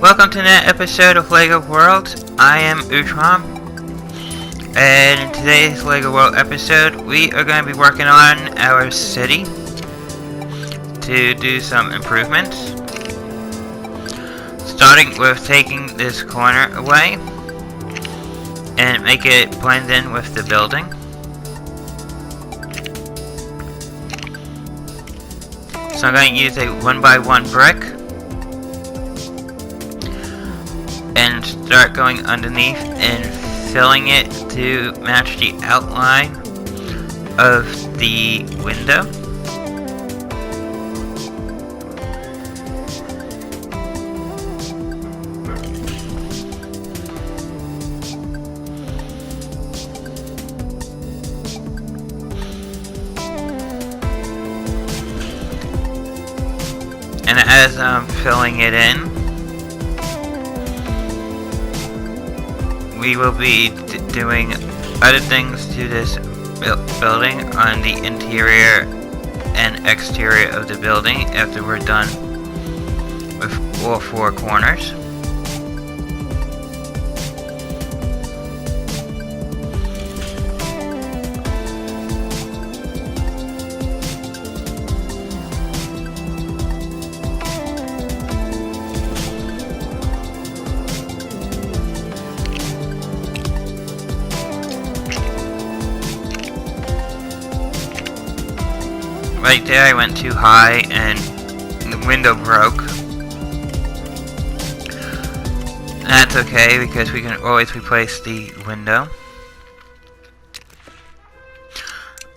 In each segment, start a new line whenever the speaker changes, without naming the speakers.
Welcome to another episode of LEGO World. I am Utrom, and in today's LEGO World episode, we are going to be working on our city to do some improvements. Starting with taking this corner away and make it blend in with the building. So I'm going to use a 1x1 brick and start going underneath and filling it to match the outline of the window. And as I'm filling it in, we will be doing other things to this building on the interior and exterior of the building after we're done with all four corners. Right there I went too high and the window broke. That's okay because we can always replace the window.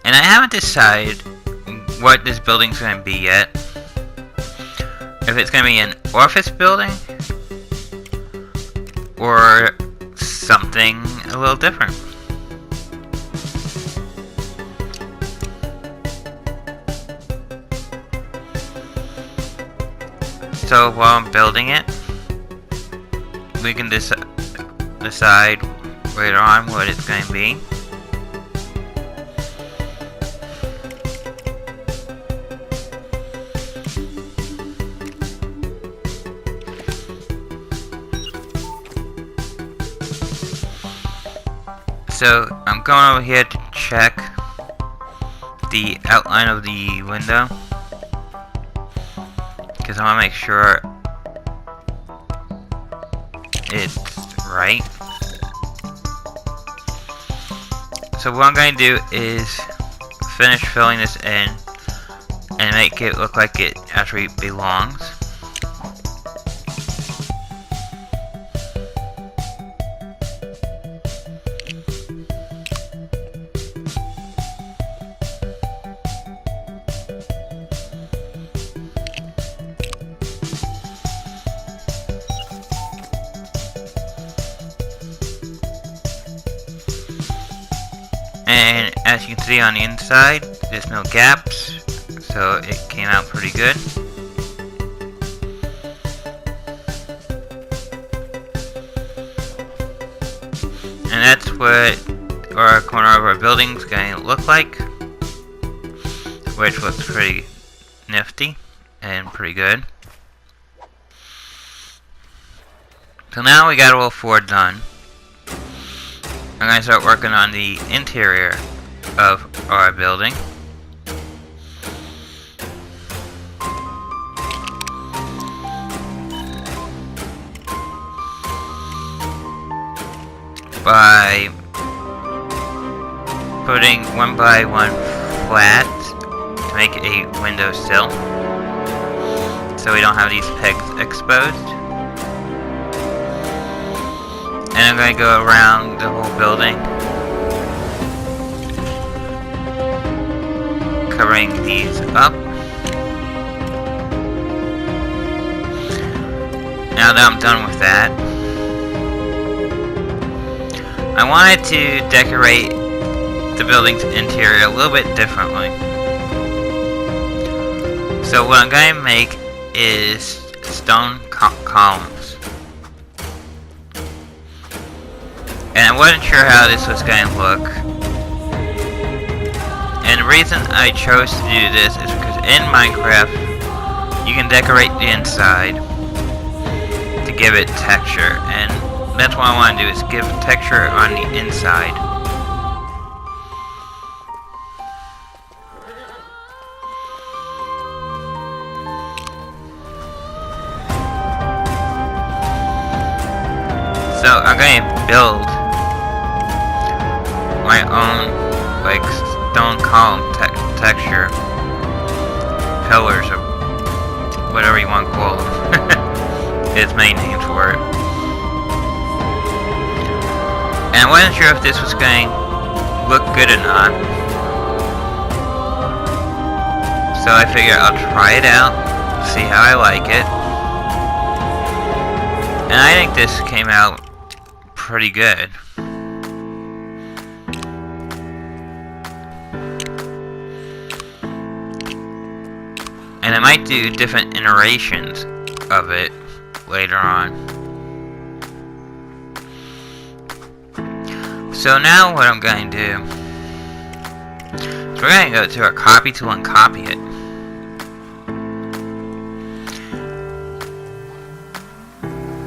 And I haven't decided what this building's going to be yet. If it's going to be an office building or something a little different. So while I'm building it, we can decide later on what it's going to be. So I'm going over here to check the outline of the window, because I want to make sure it's right. So what I'm going to do is finish filling this in and make it look like it actually belongs. And as you can see on the inside, there's no gaps, so it came out pretty good. And that's what our corner of our building is going to look like, which looks pretty nifty and pretty good. So now we got all four done. I'm going to start working on the interior of our building. By putting 1x1 flat to make a windowsill, so we don't have these pegs exposed. And I'm going to go around the whole building, covering these up. Now that I'm done with that, I wanted to decorate the building's interior a little bit differently. So what I'm going to make is stone columns. And I wasn't sure how this was going to look. And the reason I chose to do this is because in Minecraft, you can decorate the inside to give it texture, and that's what I want to do, is give texture on the inside. So I'm going to build my own, like, stone column texture, pillars, or whatever you want to call them. There's many names for it. And I wasn't sure if this was going to look good or not, so I figured I'll try it out, see how I like it. And I think this came out pretty good. And I might do different iterations of it later on. So now what I'm going to do is we're going to go to our copy tool and copy it.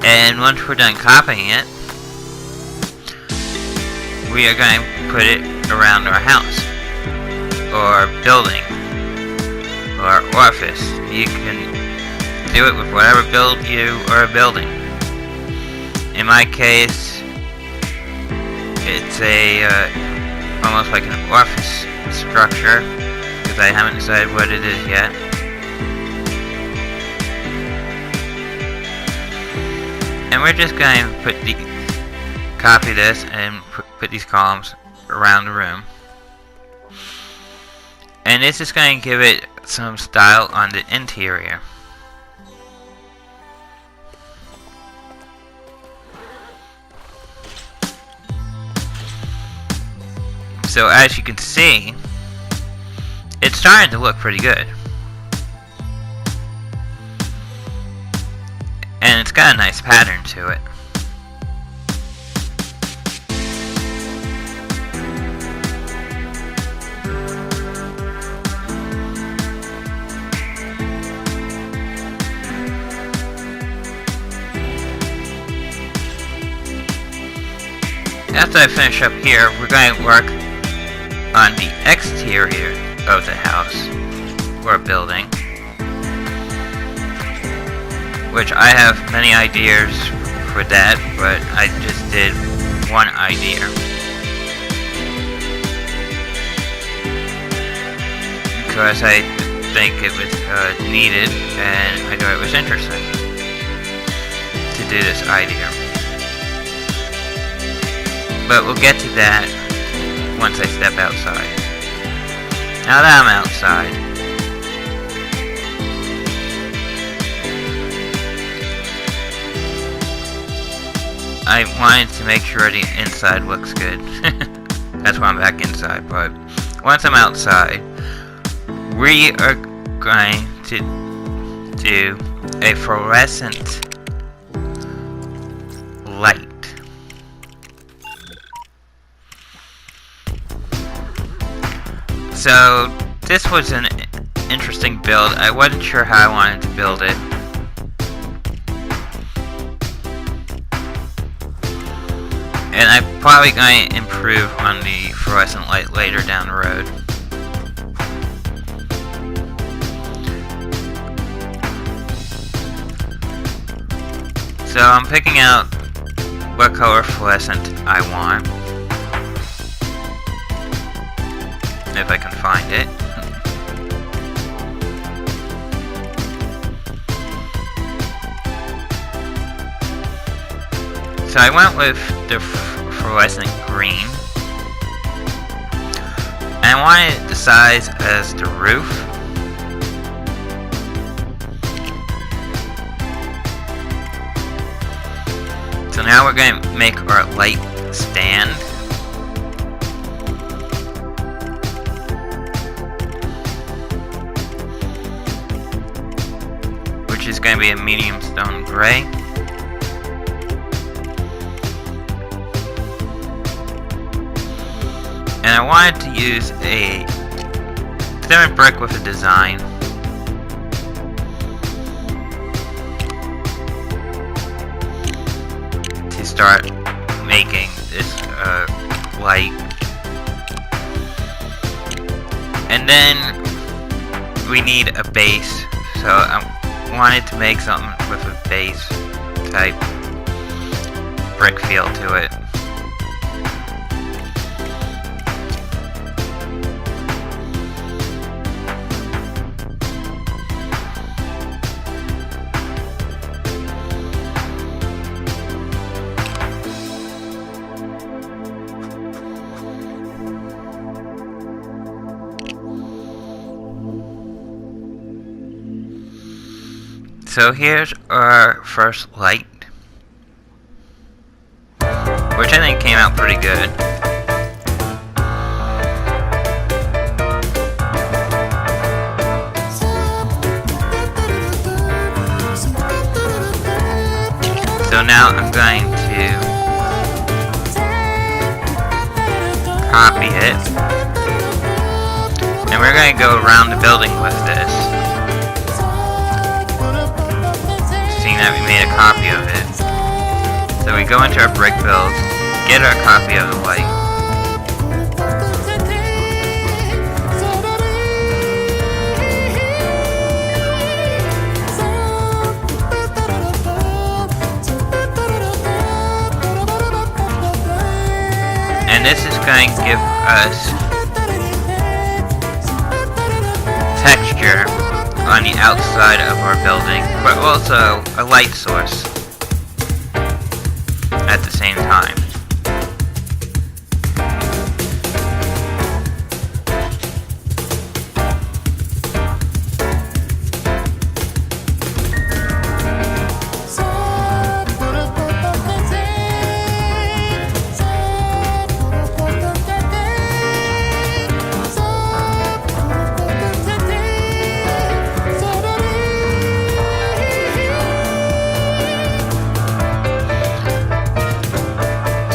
And once we're done copying it, we are going to put it around our house, or building, or office. You can do it with whatever build you are building. In my case, it's a almost like an office structure, because I haven't decided what it is yet. And we're just going to copy this and put these columns around the room. And this is going to give it some style on the interior. So as you can see, it's starting to look pretty good. And it's got a nice pattern to it. After I finish up here, we're going to work on the exterior of the house or building, which I have many ideas for that, but I just did one idea because I think it was needed, and I thought it was interesting to do this idea. But we'll get to that once I step outside. Now that I'm outside, I wanted to make sure the inside looks good. That's why I'm back inside. But once I'm outside, we are going to do a fluorescent light. So this was an interesting build. I wasn't sure how I wanted to build it. And I'm probably going to improve on the fluorescent light later down the road. So I'm picking out what color fluorescent I want, if I can find it. So I went with the fluorescent green. And I wanted the size as the roof. So now we're going to make our light stand. Which is going to be a medium stone gray. And I wanted to use a thin brick with a design. start making this light. And then we need a base, so I wanted to make something with a base type brick feel to it. So here's our first light, which I think came out pretty good. So now I'm going to copy it, and we're going to go around the building with this. Seeing that we made a copy of it. So we go into our brick build, get our copy of the light. And this is going to give us texture on the outside of our building, but also a light source at the same time.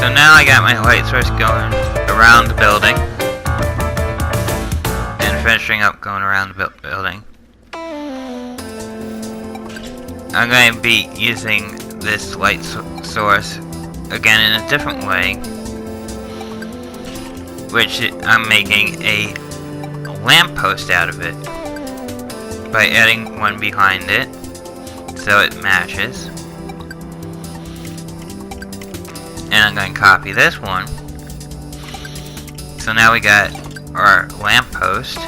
So now I got my light source going around the building, and finishing up going around the building. I'm going to be using this light source again in a different way, which I'm making a lamppost out of it by adding one behind it so it matches. And I'm going to copy this one. So now we got our lamppost,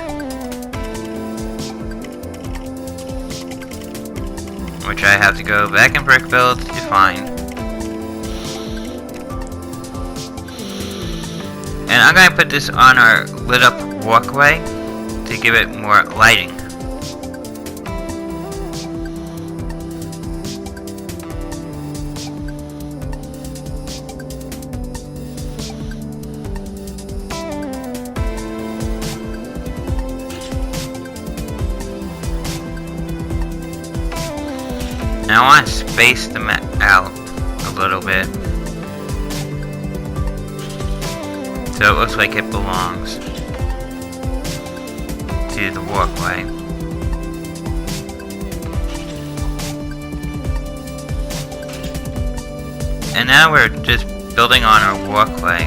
which I have to go back in brick build to find. And I'm going to put this on our lit up walkway to give it more lighting. And I want to space them out a little bit so it looks like it belongs to the walkway. And now we're just building on our walkway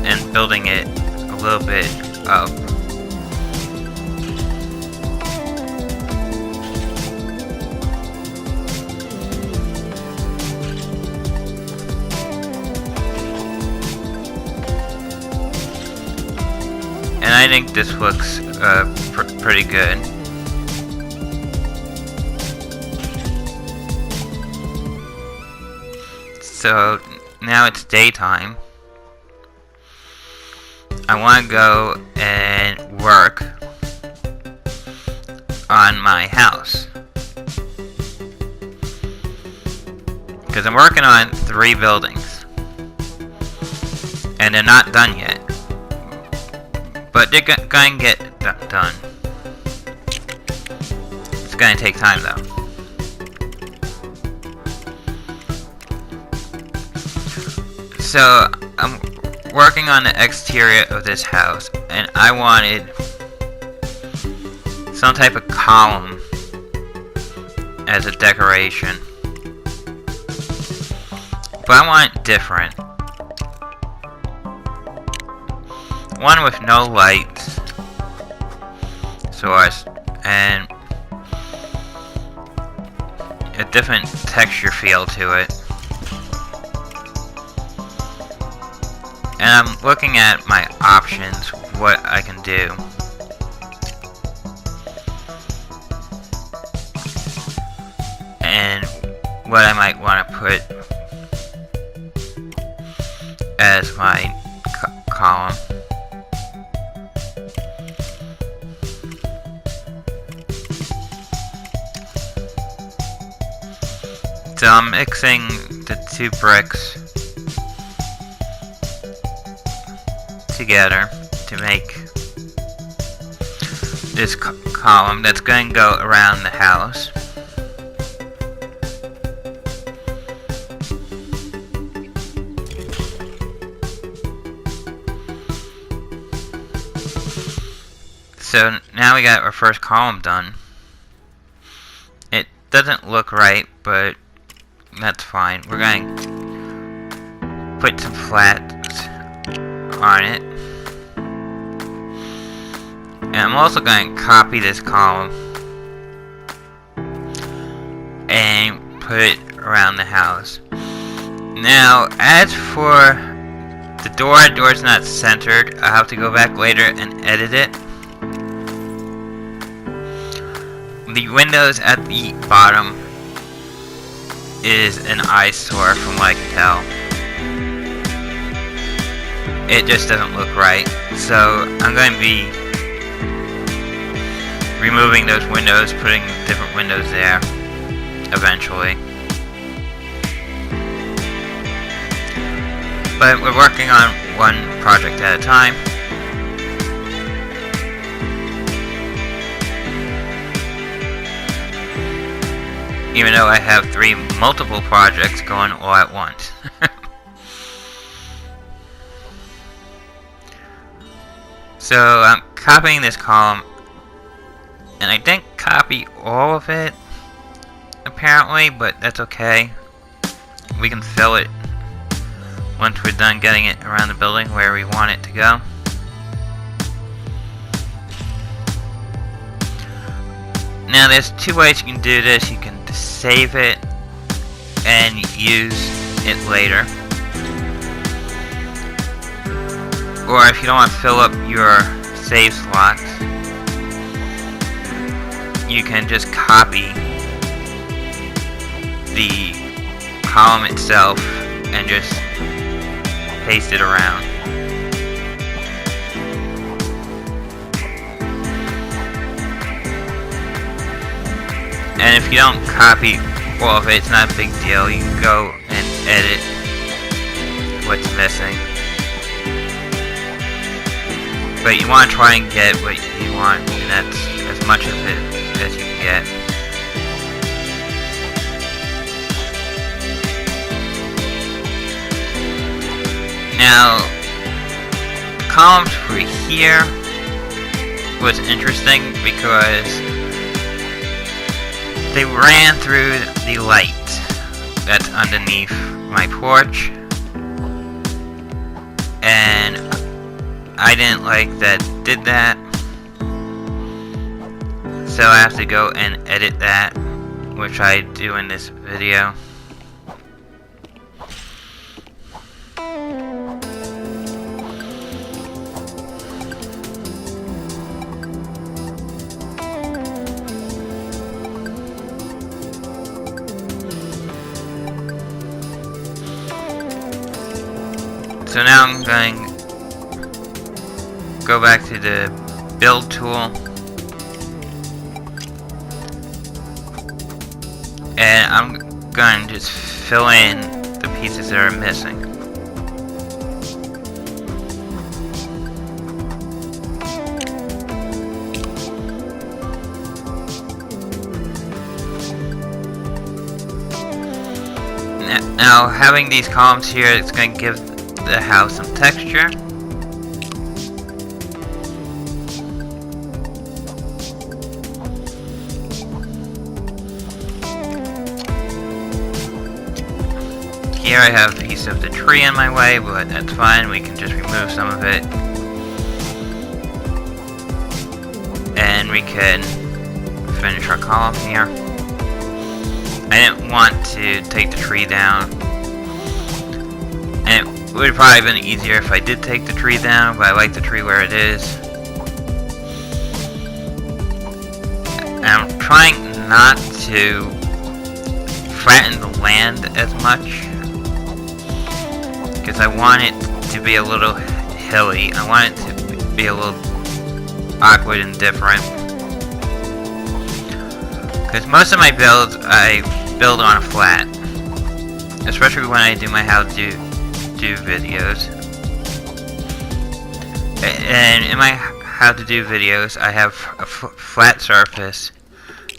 and building it a little bit up. And I think this looks pretty good. So now it's daytime. I want to go and work on my house, because I'm working on 3 buildings and they're not done yet. But they're going to get done. It's going to take time though. So I'm working on the exterior of this house, and I wanted some type of column as a decoration. but I want it different. One with no light source and a different texture feel to it. And I'm looking at my options, what I can do. And what I might want to put as my column. So I'm mixing the two bricks together to make this column that's going to go around the house. So now we got our first column done. It doesn't look right, but that's fine. We're going to put some flats on it. And I'm also going to copy this column and put it around the house. Now, as for the door's not centered. I'll have to go back later and edit it. The windows at the bottom is an eyesore from what I can tell. It just doesn't look right. So I'm going to be removing those windows, putting different windows there eventually. But we're working on one project at a time. Even though I have multiple projects going all at once. So I'm copying this column, and I didn't copy all of it, apparently, but that's okay. We can fill it once we're done getting it around the building where we want it to go. Now there's two ways you can do this. You can save it and use it later. Or if you don't want to fill up your save slots, you can just copy the column itself and just paste it around. And if you don't copy all of it, it's not a big deal. You can go and edit what's missing. But you want to try and get what you want, and that's as much of it as you can get. Now, the columns for here was interesting because they ran through the light that's underneath my porch, and I didn't like that it did that, so I have to go and edit that, which I do in this video. So now I'm going to go back to the build tool, and I'm going to just fill in the pieces that are missing. Now having these columns here, it's going to give the house some texture. here I have a piece of the tree in my way, but that's fine. We can just remove some of it. And we can finish our column here. I didn't want to take the tree down. And it would have probably been easier if I did take the tree down, but I like the tree where it is. And I'm trying not to flatten the land as much, because I want it to be a little hilly. I want it to be a little awkward and different. Because most of my builds, I build on a flat. Especially when I do my how-to do videos. And in my how-to-do videos, I have a flat surface,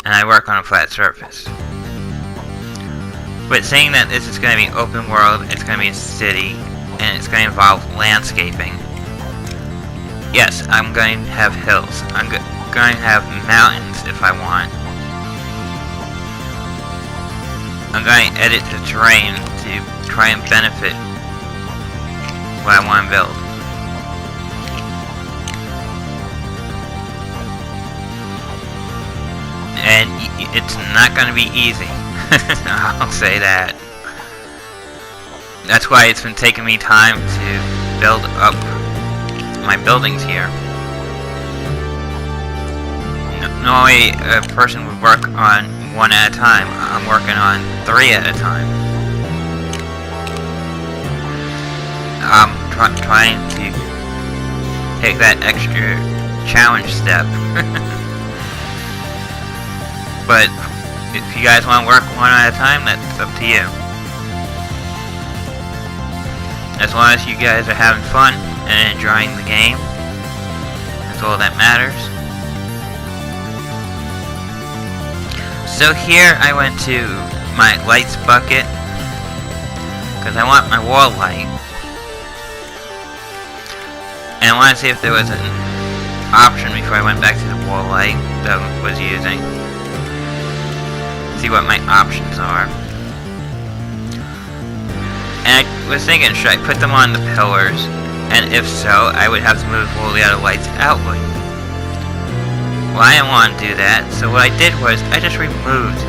and I work on a flat surface. But saying that this is going to be open world, it's going to be a city, and it's going to involve landscaping. Yes, I'm going to have hills. I'm going to have mountains if I want. I'm going to edit the terrain to try and benefit what I want to build. And it's not going to be easy. I'll say that. That's why it's been taking me time to build up my buildings here. Normally a person would work on one at a time. I'm working on 3 at a time. I'm trying to take that extra challenge step. But if you guys want to work one at a time, that's up to you. As long as you guys are having fun and enjoying the game, that's all that matters. So here I went to my lights bucket, because I want my wall light. And I want to see if there was an option before I went back to the wall light that I was using. See what my options are. And I was thinking, should I put them on the pillars? And if so, I would have to move all the other lights outward. Well, I didn't want to do that, so what I did was I just removed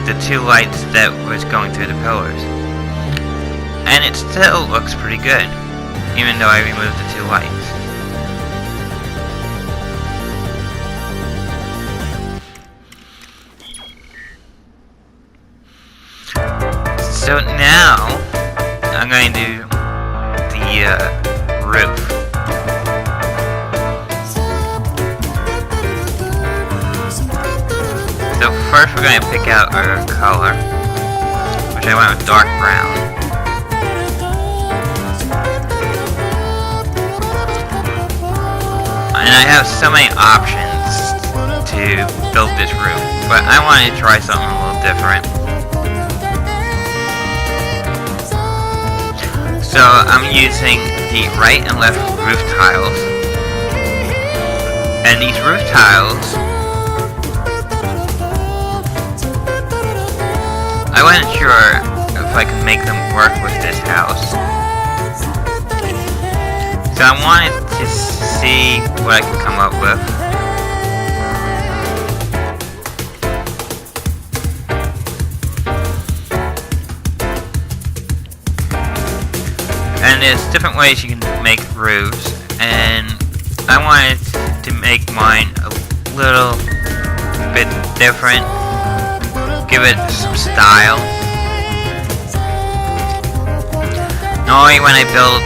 the 2 lights that was going through the pillars. And it still looks pretty good, even though I removed the 2 lights. So now, I'm going to do the roof. So first we're going to pick out our color, which I went with dark brown. And I have so many options to build this roof, but I wanted to try something a little different. So I'm using the right and left roof tiles. And these roof tiles, I wasn't sure if I could make them work with this house. So I wanted to see what I could come up with. And there's different ways you can make roofs, and I wanted to make mine a little bit different, give it some style. Normally when I build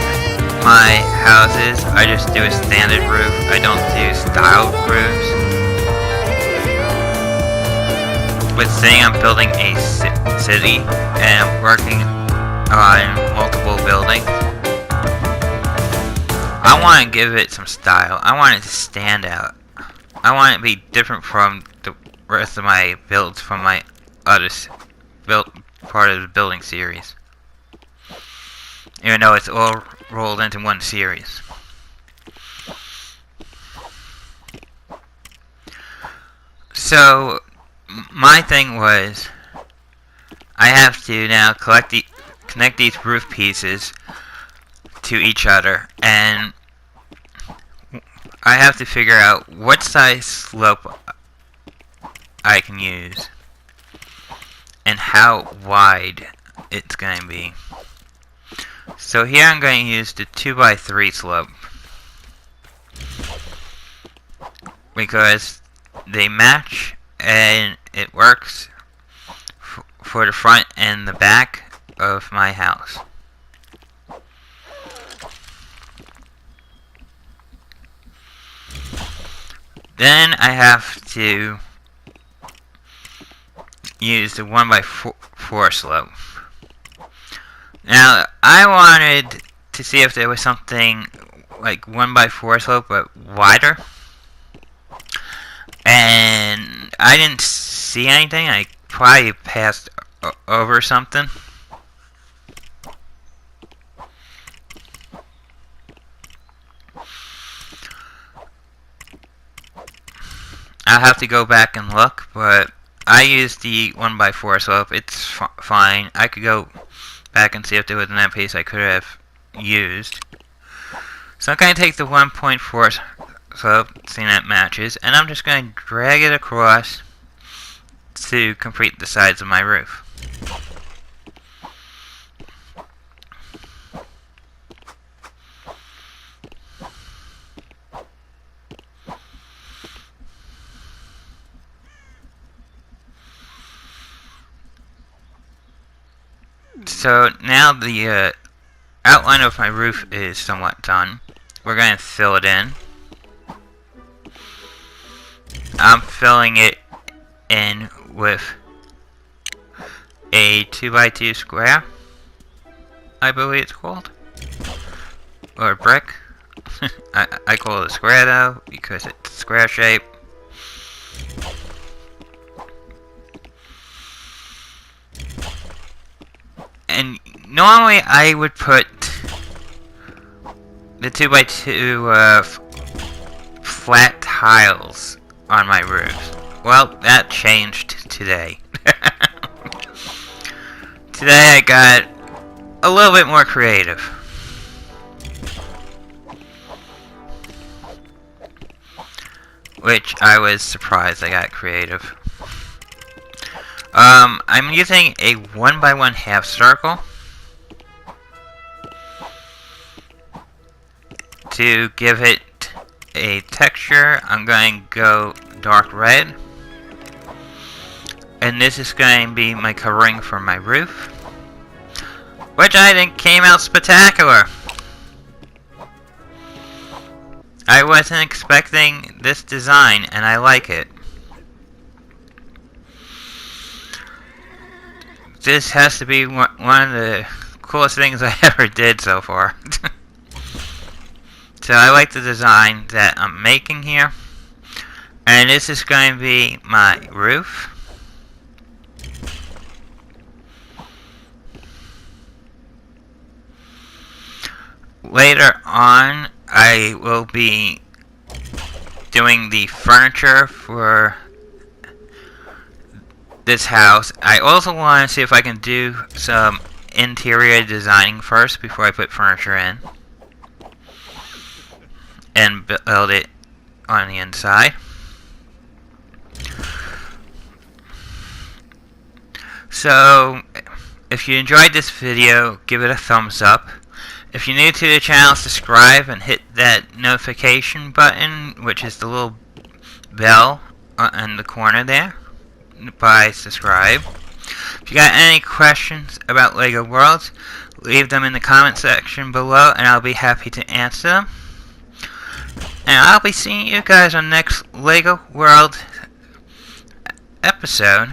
my houses, I just do a standard roof. I don't do styled roofs. But saying I'm building a city and I'm working on multiple buildings, I want to give it some style. I want it to stand out. I want it to be different from the rest of my builds from my other part of the building series. Even though it's all rolled into one series. So my thing was, I have to now collect the connect these roof pieces to each other, and I have to figure out what size slope I can use and how wide it's going to be. So here I'm going to use the 2x3 slope because they match and it works for the front and the back of my house. Then I have to use the 1x4 slope. Now, I wanted to see if there was something like 1x4 slope but wider. And I didn't see anything. I probably passed over something. I'll have to go back and look, but I used the 1x4 slope. It's fine. I could go back and see if there was another piece I could have used. So I'm going to take the 1.4 slope, seeing that matches, and I'm just going to drag it across to complete the sides of my roof. So now the outline of my roof is somewhat done. We're going to fill it in. I'm filling it in with a 2x2 square, I believe it's called, or a brick. I call it a square though because it's square shape. And normally I would put the 2x2 flat tiles on my roof. Well, that changed today. Today I got a little bit more creative. Which I was surprised I got creative. I'm using a 1x1 half circle to give it a texture. I'm going to go dark red, and this is going to be my covering for my roof, which I think came out spectacular. I wasn't expecting this design, and I like it. This has to be one of the coolest things I ever did so far. So I like the design that I'm making here. And this is going to be my roof. Later on, I will be doing the furniture for this house. I also want to see if I can do some interior designing first before I put furniture in and build it on the inside. So if you enjoyed this video, give it a thumbs up. If you're new to the channel, subscribe and hit that notification button, which is the little bell in the corner there. By subscribe. If you got any questions about LEGO Worlds, leave them in the comment section below and I'll be happy to answer them. And I'll be seeing you guys on next LEGO World episode.